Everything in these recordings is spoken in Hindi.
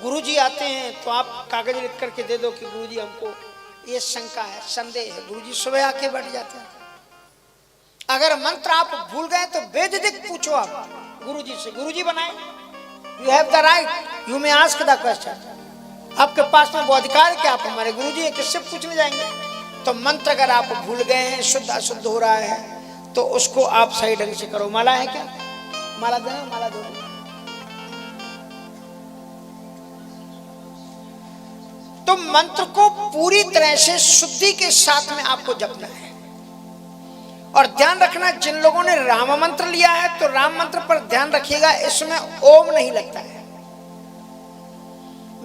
गुरुजी आते हैं तो आप कागज लिख करके दे दो कि गुरुजी हमको ये शंका है, संदेह है। गुरुजी सुबह आके बैठ जाते हैं। अगर मंत्र आप भूल गए तो बेझिझक पूछो आप गुरुजी से, गुरुजी बनाए। You have the right, you may ask the question. आपके पास में वो अधिकार है कि आप हमारे गुरुजी है, किससे पूछने जाएंगे। तो मंत्र अगर आप भूल गए हैं, शुद्ध अशुद्ध हो रहा है, तो उसको आप सही ढंग से करो। माला है क्या? माला देना, माला दो। तो मंत्र को पूरी तरह से शुद्धि के साथ में आपको जपना है। और ध्यान रखना, जिन लोगों ने राम मंत्र लिया है तो राम मंत्र पर ध्यान रखिएगा, इसमें ओम नहीं लगता है।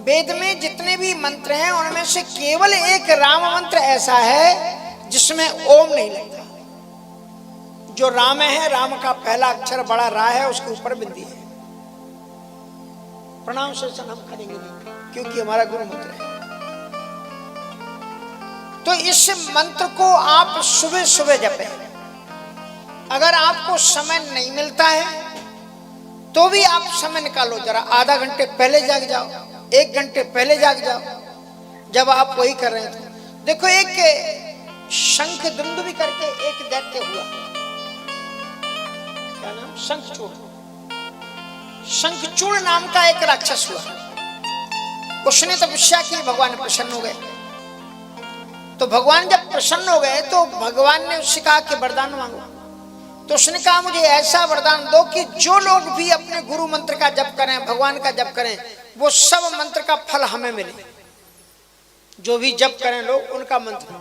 वेद में जितने भी मंत्र हैं उनमें से केवल एक राम मंत्र ऐसा है जिसमें ओम नहीं लगता। जो राम है, राम का पहला अक्षर बड़ा रा है, उसके ऊपर बिंदी है। प्रोनाउंसिएशन हम करेंगे नहीं क्योंकि हमारा गुरु मंत्र है। तो इस मंत्र को आप सुबह सुबह जपें। अगर आपको समय नहीं मिलता है तो भी आप समय निकालो, जरा आधा घंटे पहले जाग जाओ, 1 घंटे पहले जाग जाओ। जब आप वही कर रहे थे, देखो एक शंख दुंदुभी करके एक दैत्य हुआ, क्या नाम? शंखचूड़। शंखचूड़ नाम का एक राक्षस हुआ। उसने तपस्या की, भगवान प्रसन्न हो गए। तो भगवान जब प्रसन्न हो गए तो भगवान ने उससे कहा कि वरदान मांगो। तो उसने कहा मुझे ऐसा वरदान दो कि जो लोग भी अपने गुरु मंत्र का जप करें, भगवान का जप करें, वो सब मंत्र का फल हमें मिले। जो भी जप करें लोग, उनका मंत्र।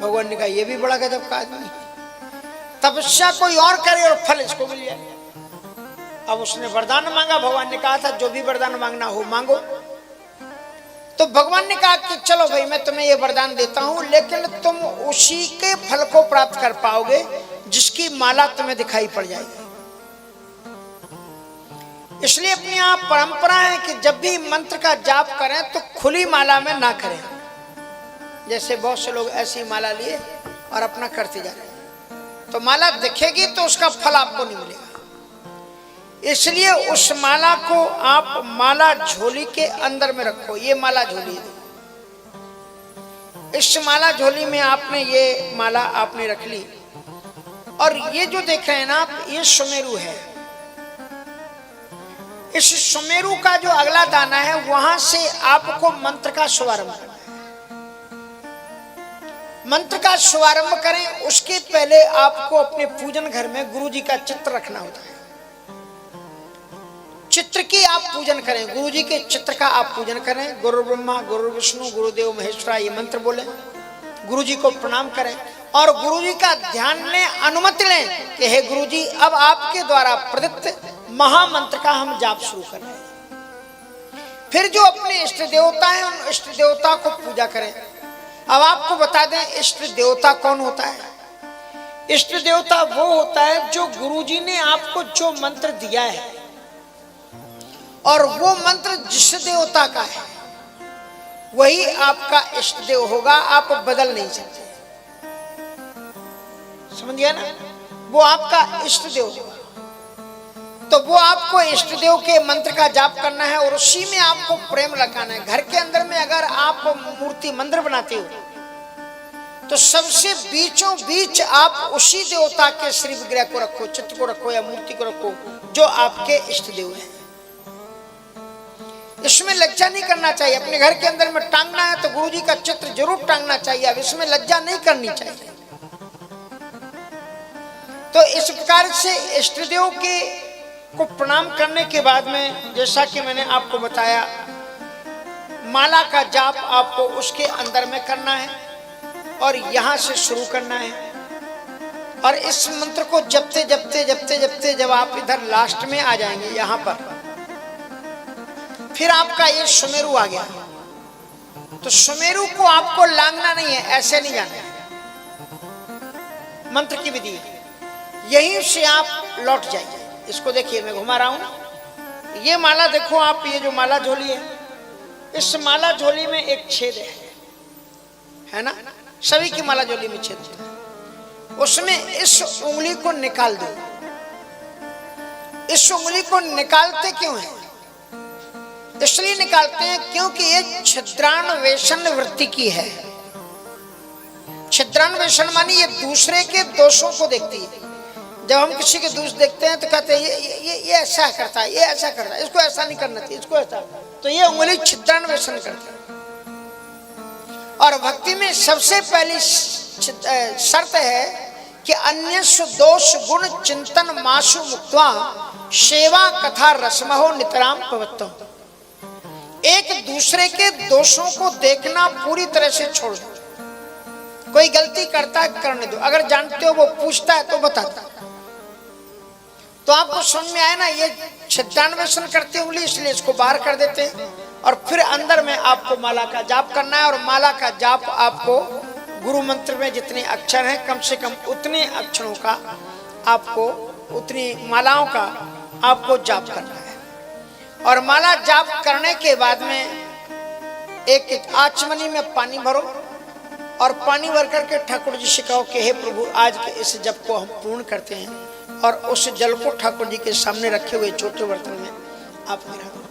भगवान ने कहा ये भी बड़ा गजब का आदमी, तपस्या कोई और करे और फल इसको मिल जाए। अब उसने वरदान मांगा। भगवान ने कहा था जो भी वरदान मांगना हो मांगो। तो भगवान ने कहा कि चलो भाई, मैं तुम्हें ये वरदान देता हूं, लेकिन तुम उसी के फल को प्राप्त कर पाओगे जिसकी माला तुम्हें दिखाई पड़ जाएगी। इसलिए अपनी यहाँ परंपरा है कि जब भी मंत्र का जाप करें तो खुली माला में ना करें। जैसे बहुत से लोग ऐसी माला लिए और अपना करते जा रहे हैं, तो माला दिखेगी तो उसका फल आपको नहीं मिलेगा। इसलिए उस माला को आप माला झोली के अंदर में रखो। ये माला झोली है। इस माला झोली में आपने ये माला आपने रख ली। और ये जो देख रहे हैं ना आप, ये सुमेरु है। इस सुमेरु का जो अगला दाना है, वहां से आपको मंत्र का शुभारंभ करना है। मंत्र का शुभारंभ करें उसके पहले आपको अपने पूजन घर में गुरु जी का चित्र रखना होता है। चित्र की आप पूजन करें, गुरु जी के चित्र का आप पूजन करें। गुरु ब्रह्मा गुरु विष्णु गुरुदेव महेश्वरा, ये मंत्र बोलें, गुरु जी को प्रणाम करें और गुरु जी का ध्यान लें, अनुमति लें कि हे गुरु जी, अब आपके द्वारा प्रदत्त महामंत्र का हम जाप शुरू कर रहे हैं। फिर जो अपने इष्ट देवता हैं, उन इष्ट देवता को पूजा करें। अब आपको बता दें इष्ट देवता कौन होता है। इष्ट देवता वो होता है जो गुरु जी ने आपको जो मंत्र दिया है और वो मंत्र जिस देवता का है वही आपका इष्ट देव होगा। आप बदल नहीं सकते, समझ गया ना? वो आपका इष्ट देव होगा। तो वो आपको इष्ट देव के मंत्र का जाप करना है और उसी में आपको प्रेम लगाना है। घर के अंदर में अगर आप मूर्ति मंदिर बनाते हो तो सबसे बीचों बीच आप उसी देवता के श्री विग्रह को रखो, चित्र को रखो या मूर्ति को रखो जो आपके इष्ट देव है। इसमें लज्जा नहीं करना चाहिए। अपने घर के अंदर में टांगना है तो गुरु जी का चित्र जरूर टांगना चाहिए। अब इसमें लज्जा नहीं करनी चाहिए। तो इस प्रकार से इष्ट देव के को प्रणाम करने के बाद में, जैसा कि मैंने आपको बताया, माला का जाप आपको उसके अंदर में करना है और यहां से शुरू करना है। और इस मंत्र को जपते जपते जपते जपते जब आप इधर लास्ट में आ जाएंगे, यहां पर फिर आपका ये सुमेरु आ गया। तो सुमेरु को आपको लांगना नहीं है, ऐसे नहीं जाना है। मंत्र की विधि है, यहीं से आप लौट जाइए। इसको देखिए, मैं घुमा रहा हूं। ये माला देखो आप, ये जो माला झोली है, इस माला झोली में एक छेद है ना? सभी की माला झोली में छेद है। उसमें इस उंगली को निकाल दो। इस उंगली को निकालते क्यों है? इसलिए निकालते हैं क्योंकि ये छिद्रान्वेषण वृत्ति की है। छिद्रान्वेषण मानी ये दूसरे के दोषों को देखती है। जब हम किसी के दोष देखते हैं तो कहते हैं ये ऐसा करता है, ये ऐसा करता है, इसको ऐसा नहीं करना चाहिए, इसको ऐसा, तो ये उंगली छिद्रान्वेषण करती है। और भक्ति में सबसे पहली शर्त है कि अन्य दोष गुण चिंतन मासु मुक्त्वा सेवा कथा रसमहो नितराम पवत्तो। एक दूसरे के दोषों को देखना पूरी तरह से छोड़ दो। कोई गलती करता है करने दो, अगर जानते हो वो पूछता है तो बताता, तो आपको समझ में आए ना ये छिद्रान्वेषण करते उंगली, इसलिए इसको बाहर कर देते हैं। और फिर अंदर में आपको माला का जाप करना है, और माला का जाप आपको गुरु मंत्र में जितने अक्षर हैं कम से कम उतने अक्षरों का आपको, उतनी मालाओं का आपको जाप करना है। और माला जाप करने के बाद में एक आचमनी में पानी भरो, और पानी भर करके ठाकुर जी से कहो कि हे प्रभु आज के इस जप को हम पूर्ण करते हैं, और उस जल को ठाकुर जी के सामने रखे हुए छोटे बर्तन में आप मिला दो।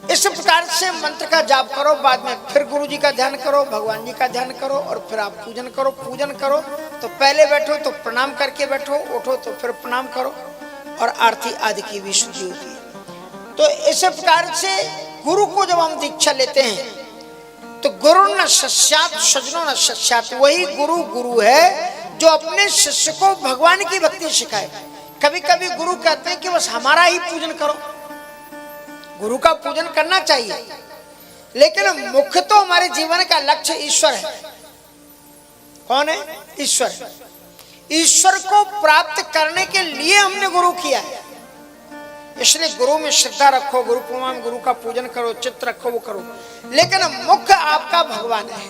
इस प्रकार से मंत्र का जाप करो, बाद में फिर गुरु जी का ध्यान करो, भगवान जी का ध्यान करो, और फिर आप पूजन करो। पूजन करो तो पहले बैठो तो प्रणाम करके बैठो, उठो तो फिर प्रणाम करो, और आरती आदि की भी शुद्धि होती है। तो इस प्रकार से गुरु को जब हम दीक्षा लेते हैं तो गुरु न सस्यात सजनो न सस्यात, वही गुरु गुरु है जो अपने शिष्य को भगवान की भक्ति सिखाए। कभी कभी गुरु कहते हैं कि बस हमारा ही पूजन करो, गुरु का पूजन करना चाहिए, लेकिन मुख्य तो हमारे जीवन का लक्ष्य ईश्वर है। कौन है? ईश्वर। ईश्वर को प्राप्त करने के लिए हमने गुरु किया है, इसलिए गुरु में श्रद्धा रखो, गुरु पूर्णिमा में गुरु का पूजन करो, चित्त रखो, वो करो, लेकिन मुख्य आपका भगवान है।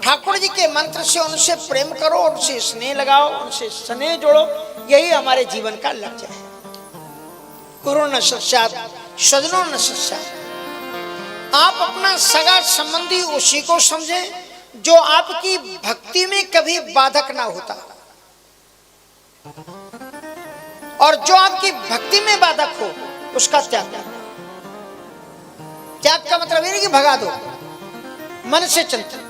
ठाकुर जी के मंत्र से उनसे प्रेम करो, उनसे स्नेह लगाओ, उनसे स्नेह जोड़ो, यही हमारे जीवन का लक्ष्य है। गुरु न सस्यात सजनो न सस्यात। आप अपना सगा संबंधी उसी को समझें जो आपकी भक्ति में कभी बाधक ना होता, और जो आपकी भक्ति में बाधक हो उसका त्याग करो। त्याग का मतलब ये नहीं कि भगा दो, मन से चिंतन।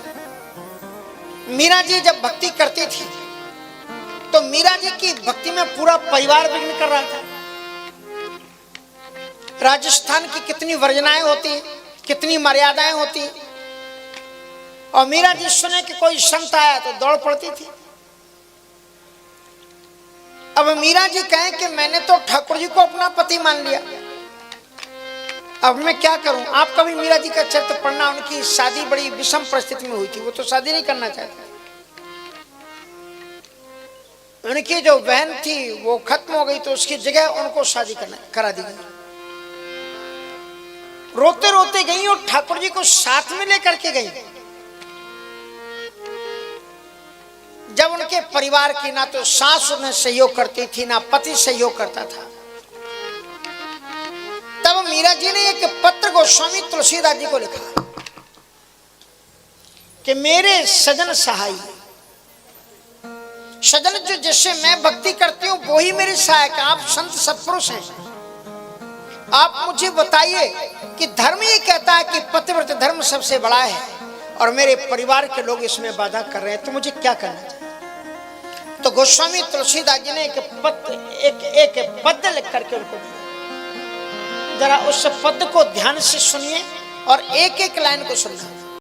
मीरा जी जब भक्ति करती थी तो मीरा जी की भक्ति में पूरा परिवार विघ्न कर रहा था। राजस्थान की कितनी वर्जनाएं होती, कितनी मर्यादाएं होती, और मीरा जी सुने कि कोई संत आया तो दौड़ पड़ती थी। अब मीरा जी कहें कि मैंने तो ठाकुर जी को अपना पति मान लिया, अब मैं क्या करूं। आप कभी मीरा जी का चरित्र पढ़ना, उनकी शादी बड़ी विषम परिस्थिति में हुई थी, वो तो शादी नहीं करना चाहती। उनकी जो बहन थी वो खत्म हो गई, तो उसकी जगह उनको शादी करा दी गई। रोते रोते गई और ठाकुर जी को साथ में लेकर के गई। जब उनके परिवार की ना तो सास उन्हें सहयोग करती थी, ना पति सहयोग करता था, तब मीरा जी ने एक पत्र गोस्वामी तुलसीदास जी को लिखा कि मेरे सजन सहाय, सजन जो जिससे मैं भक्ति करती हूं वो ही मेरे सहायक। आप संत सत्पुरुष हैं, आप मुझे बताइए कि धर्म ये कहता है कि पतिव्रत धर्म सबसे बड़ा है, और मेरे परिवार के लोग इसमें बाधा कर रहे हैं, तो मुझे क्या करना चाहिए। तो गोस्वामी तुलसीदास जी ने एक पद्य लिख करके उनको दिया। जरा उस पद्य को ध्यान से सुनिए और एक एक लाइन को सुनना।